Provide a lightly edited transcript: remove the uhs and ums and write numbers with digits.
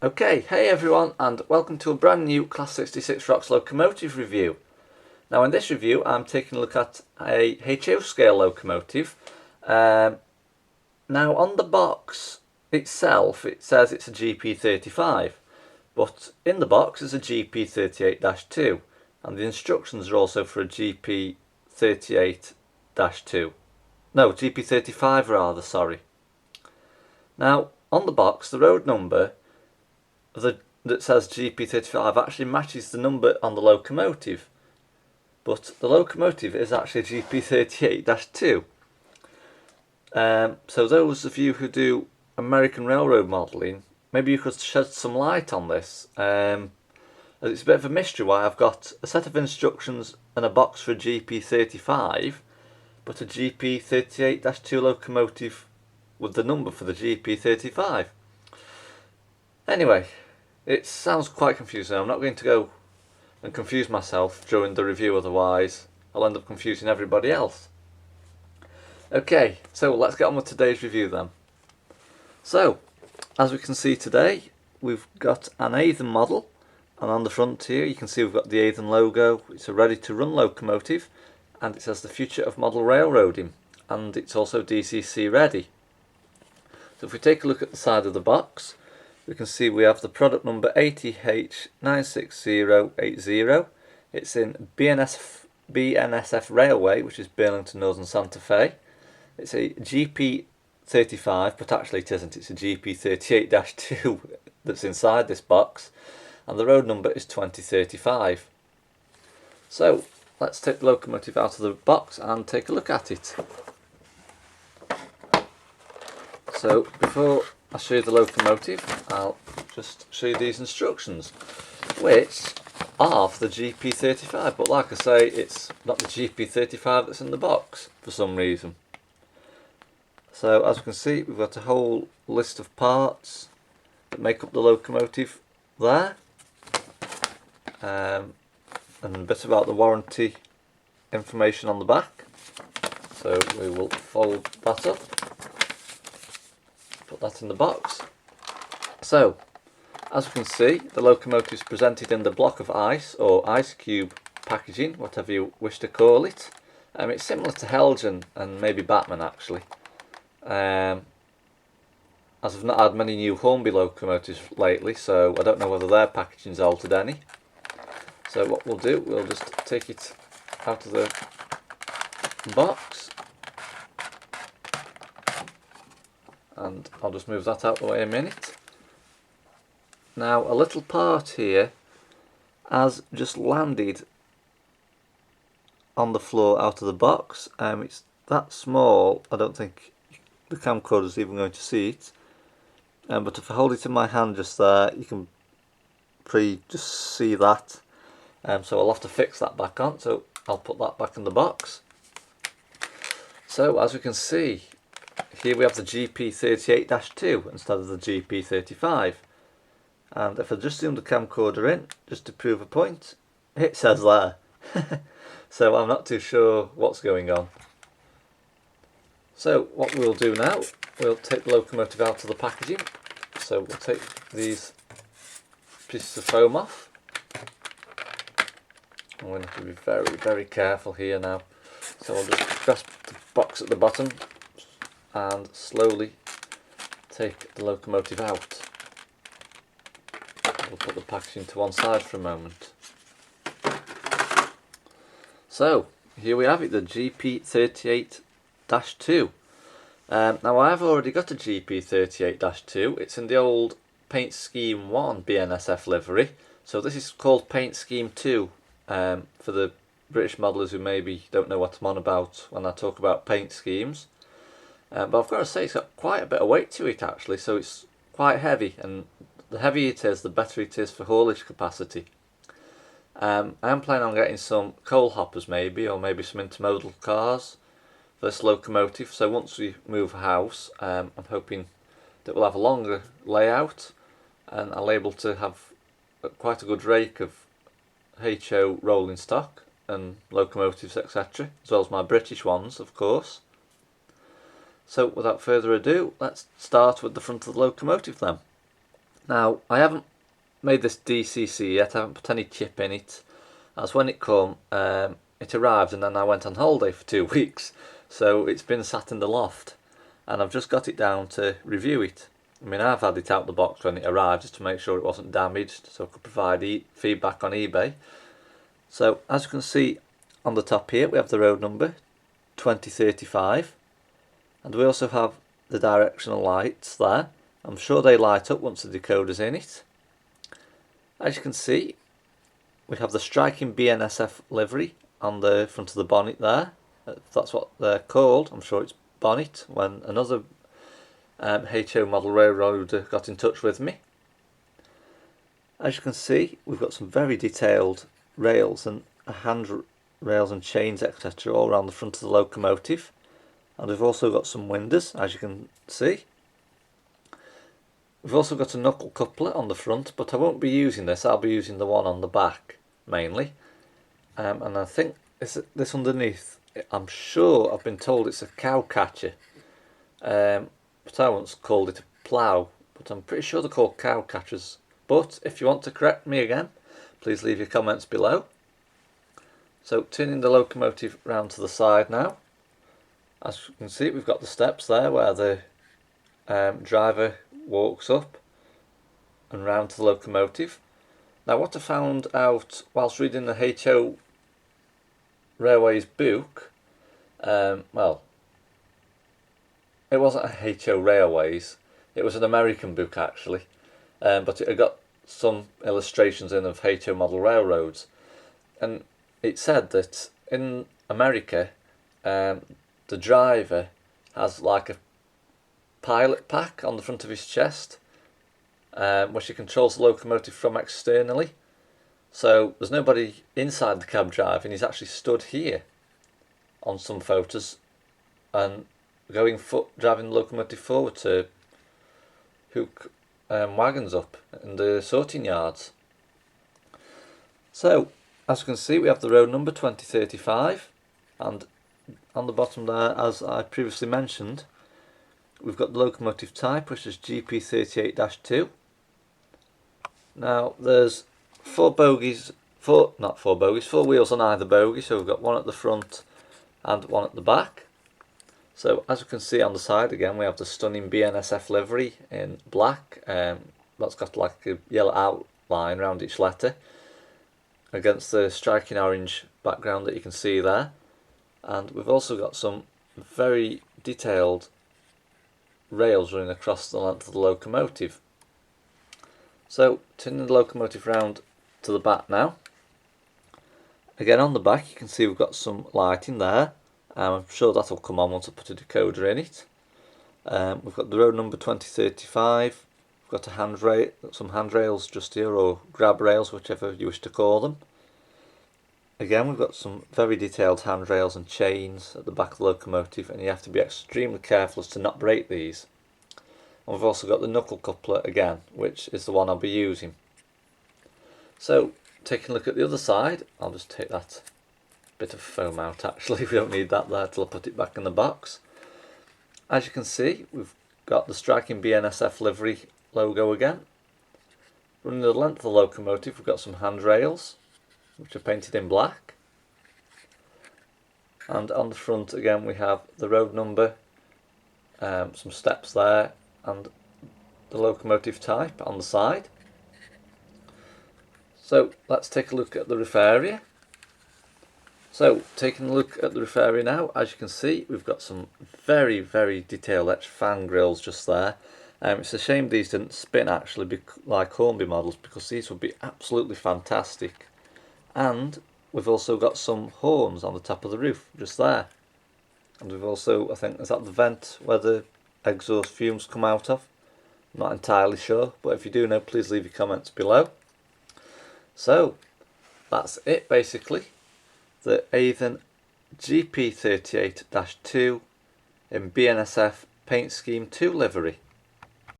Okay, hey everyone, and welcome to a brand new Class 66 Rocks locomotive review. Now in this review I'm taking a look at a HO Scale locomotive. Now on the box itself it says it's a GP35, but in the box is a GP38-2, and the instructions are also for a GP38-2. No, GP35 rather, sorry. Now on the box the road number that says GP35 actually matches the number on the locomotive, but the locomotive is actually GP38-2. So those of you who do American railroad modelling, maybe you could shed some light on this. It's a bit of a mystery why I've got a set of instructions and a box for a GP35, but a GP38-2 locomotive with the number for the GP35. Anyway, it sounds quite confusing. I'm not going to go and confuse myself during the review, otherwise I'll end up confusing everybody else. Okay, so let's get on with today's review then. So, as we can see today, we've got an Athearn model, and on the front here you can see we've got the Athearn logo. It's a ready to run locomotive, and it says the future of model railroading, and it's also DCC Ready. So if we take a look at the side of the box, we can see we have the product number ATH96080. It's in BNSF Railway, which is Burlington Northern Santa Fe. It's a GP35, but actually it isn't, it's a GP38-2 that's inside this box, and the road number is 2035. So let's take the locomotive out of the box and take a look at it. So before I show you the locomotive, I'll just show you these instructions, which are for the GP35, but like I say, it's not the GP35 that's in the box for some reason. So as you can see, we've got a whole list of parts that make up the locomotive there, and a bit about the warranty information on the back. So we will fold that up, put that in the box. So as you can see, the locomotive is presented in the block of ice or ice cube packaging, whatever you wish to call it. It's similar to Helgen and maybe Batman actually, as I've not had many new Hornby locomotives lately, so I don't know whether their packaging's altered any. So what we'll do, we'll just take it out of the box, and I'll just move that out the way a minute. Now a little part here has just landed on the floor out of the box. It's that small, I don't think the camcorder's even going to see it, but if I hold it in my hand just there, you can just see that. So I'll have to fix that back on, so I'll put that back in the box. So as we can see, here we have the GP38-2 instead of the GP35, and if I just zoom the camcorder in just to prove a point, it says there. So I'm not too sure what's going on. So what we'll do now, we'll take the locomotive out of the packaging. So we'll take these pieces of foam off. I'm going to have to be very, very careful here now. So I'll just grasp the box at the bottom and slowly take the locomotive out. We'll put the packaging to one side for a moment. So here we have it, the GP38-2. Now I have already got a GP38-2. It's in the old Paint Scheme 1 BNSF livery. So this is called Paint Scheme 2 for the British modellers who maybe don't know what I'm on about when I talk about paint schemes. But I've got to say, it's got quite a bit of weight to it actually, so it's quite heavy, and the heavier it is, the better it is for haulage capacity. I am planning on getting some coal hoppers maybe, or maybe some intermodal cars for this locomotive, so once we move house, I'm hoping that we'll have a longer layout, and I'll be able to have quite a good rake of HO rolling stock and locomotives, etc., as well as my British ones, of course. So without further ado, let's start with the front of the locomotive then. Now, I haven't made this DCC yet, I haven't put any chip in it, as when it come, it arrived and then I went on holiday for 2 weeks, so it's been sat in the loft, and I've just got it down to review it. I mean, I've had it out the box when it arrived just to make sure it wasn't damaged, so I could provide feedback on eBay. So, as you can see on the top here, we have the road number 2035, and we also have the directional lights there. I'm sure they light up once the decoder's in it. As you can see, we have the striking BNSF livery on the front of the bonnet there. If that's what they're called, I'm sure it's bonnet, when another HO model railroader got in touch with me. As you can see, we've got some very detailed rails and handrails and chains, etc., all around the front of the locomotive. And we've also got some windows, as you can see. We've also got a knuckle coupler on the front, but I won't be using this, I'll be using the one on the back mainly. And I think this underneath, I'm sure I've been told it's a cow catcher, but I once called it a plough, but I'm pretty sure they're called cow catchers. But if you want to correct me again, please leave your comments below. So turning the locomotive round to the side now. As you can see, we've got the steps there where the driver walks up and round to the locomotive. Now, what I found out whilst reading the HO Railways book, well, it wasn't a HO Railways, it was an American book actually, but it had got some illustrations in of HO model railroads, and it said that in America, the driver has like a pilot pack on the front of his chest, which he controls the locomotive from externally. So there's nobody inside the cab driving, he's actually stood here on some photos and driving the locomotive forward to hook wagons up in the sorting yards. So, as you can see, we have the road number 2035, and on the bottom there, as I previously mentioned, we've got the locomotive type, which is GP38-2. Now, there's four wheels on either bogie, so we've got one at the front and one at the back. So, as you can see on the side again, we have the stunning BNSF livery in black. That's got like a yellow outline around each letter, against the striking orange background that you can see there. And we've also got some very detailed rails running across the length of the locomotive. So, turning the locomotive round to the back now. Again, on the back you can see we've got some lighting there. I'm sure that'll come on once I put a decoder in it. We've got the road number 2035. We've got some handrails just here, or grab rails, whichever you wish to call them. Again, we've got some very detailed handrails and chains at the back of the locomotive, and you have to be extremely careful as to not break these. And we've also got the knuckle coupler again, which is the one I'll be using. So, taking a look at the other side, I'll just take that bit of foam out actually, we don't need that there till I put it back in the box. As you can see, we've got the striking BNSF livery logo again. Running the length of the locomotive, we've got some handrails, which are painted in black. And on the front again we have the road number, some steps there, and the locomotive type on the side. So let's take a look at the roof area. So taking a look at the roof area now, as you can see we've got some very detailed etched fan grills just there. It's a shame these didn't spin actually like Hornby models, because these would be absolutely fantastic. And we've also got some horns on the top of the roof just there. And we've also, I think, is that the vent where the exhaust fumes come out of? I'm not entirely sure, but if you do know, please leave your comments below. So that's it basically. The Athearn GP38-2 in BNSF Paint Scheme 2 livery.